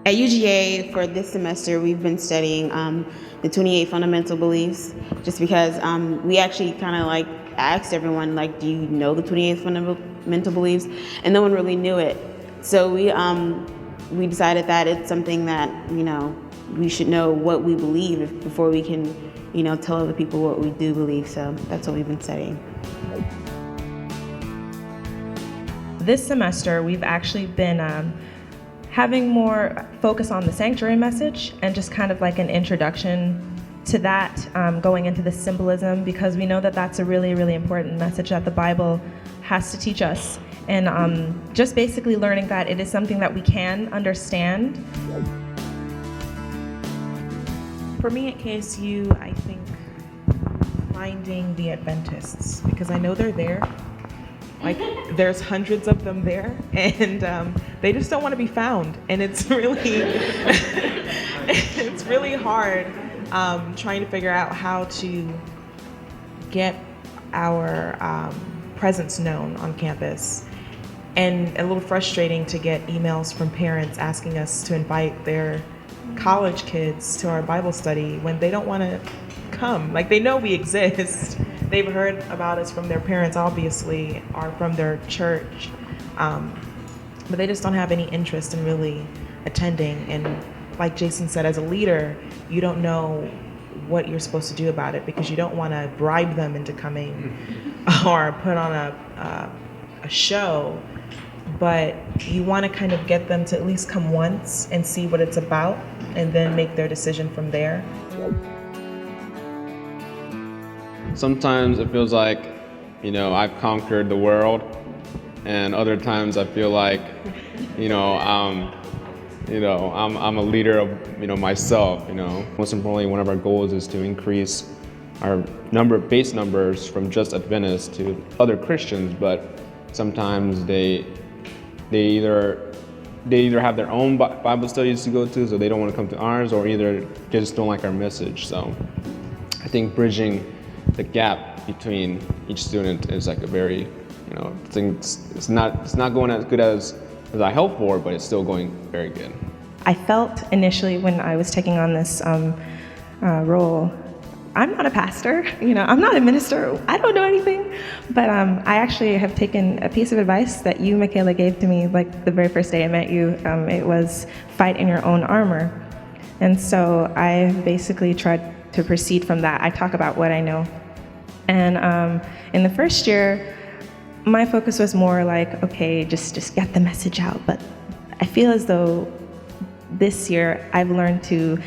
At UGA for this semester, we've been studying the 28 fundamental beliefs, just because we actually kind of like asked everyone, like, do you know the 28 fundamental beliefs? And no one really knew it. So we decided that it's something that, we should know what we believe before we can, tell other people what we do believe. So that's what we've been studying. This semester, we've actually been having more focus on the sanctuary message and just kind of like an introduction to that, going into the symbolism, because we know that that's a really, really important message that the Bible has to teach us. And just basically learning that it is something that we can understand. For me at KSU, I think finding the Adventists, because I know they're there. Like, there's hundreds of them there, and they just don't want to be found. And it's really, it's really hard trying to figure out how to get our presence known on campus. And a little frustrating to get emails from parents asking us to invite their college kids to our Bible study when they don't want to come. Like, they know we exist. They've heard about us from their parents, obviously, or from their church, but they just don't have any interest in really attending. And like Jason said, as a leader, you don't know what you're supposed to do about it, because you don't want to bribe them into coming or put on a show, but you want to kind of get them to at least come once and see what it's about, and then make their decision from there. Sometimes it feels like, I've conquered the world, and other times I feel like, I'm a leader of, myself. Most importantly, one of our goals is to increase our base numbers from just Adventists to other Christians, but sometimes they either have their own Bible studies to go to, so they don't want to come to ours, or either they just don't like our message. So I think bridging the gap between each student is like a very, it's not going as good as I hoped for, but it's still going very good. I felt initially when I was taking on this role, I'm not a pastor, I'm not a minister, I don't know anything, but I actually have taken a piece of advice that you, Michaela, gave to me like the very first day I met you. It was fight in your own armor. And so I basically tried to proceed from that. I talk about what I know. And in the first year, my focus was more like, okay, just get the message out. But I feel as though this year I've learned to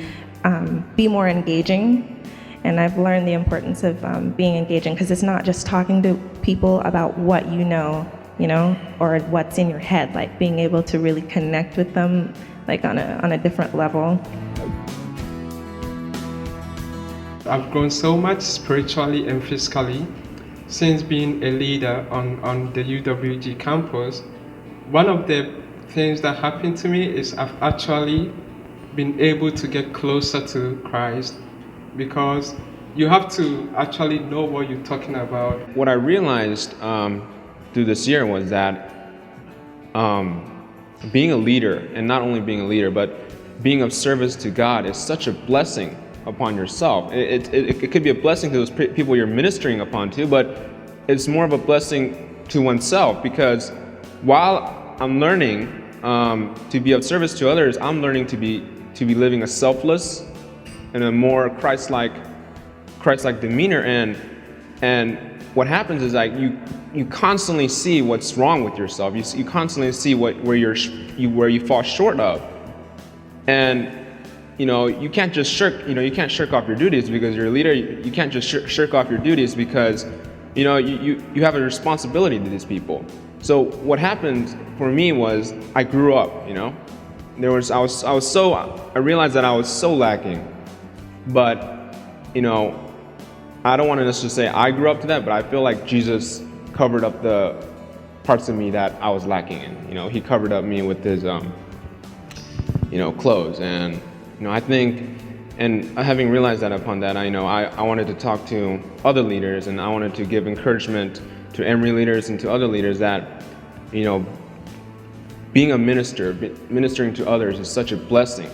be more engaging, and I've learned the importance of being engaging, because it's not just talking to people about what you know, or what's in your head, like being able to really connect with them like on a different level. I've grown so much spiritually and physically since being a leader on the UWG campus. One of the things that happened to me is I've actually been able to get closer to Christ, because you have to actually know what you're talking about. What I realized through this year was that being a leader, and not only being a leader, but being of service to God, is such a blessing upon yourself. It could be a blessing to those people you're ministering upon to, but it's more of a blessing to oneself, because while I'm learning to be of service to others, I'm learning to be living a selfless and a more Christ-like demeanor. And what happens is like you constantly see what's wrong with yourself. You constantly see where you fall short of, and you can't just shirk. You can't shirk off your duties because you're a leader. You can't just shirk off your duties because you have a responsibility to these people. So what happened for me was I grew up. I realized that I was so lacking, but I don't want to necessarily say I grew up to that, but I feel like Jesus covered up the parts of me that I was lacking in. He covered up me with his clothes. And I think, and having realized that upon that, I wanted to talk to other leaders, and I wanted to give encouragement to Emory leaders and to other leaders that being a minister, ministering to others is such a blessing.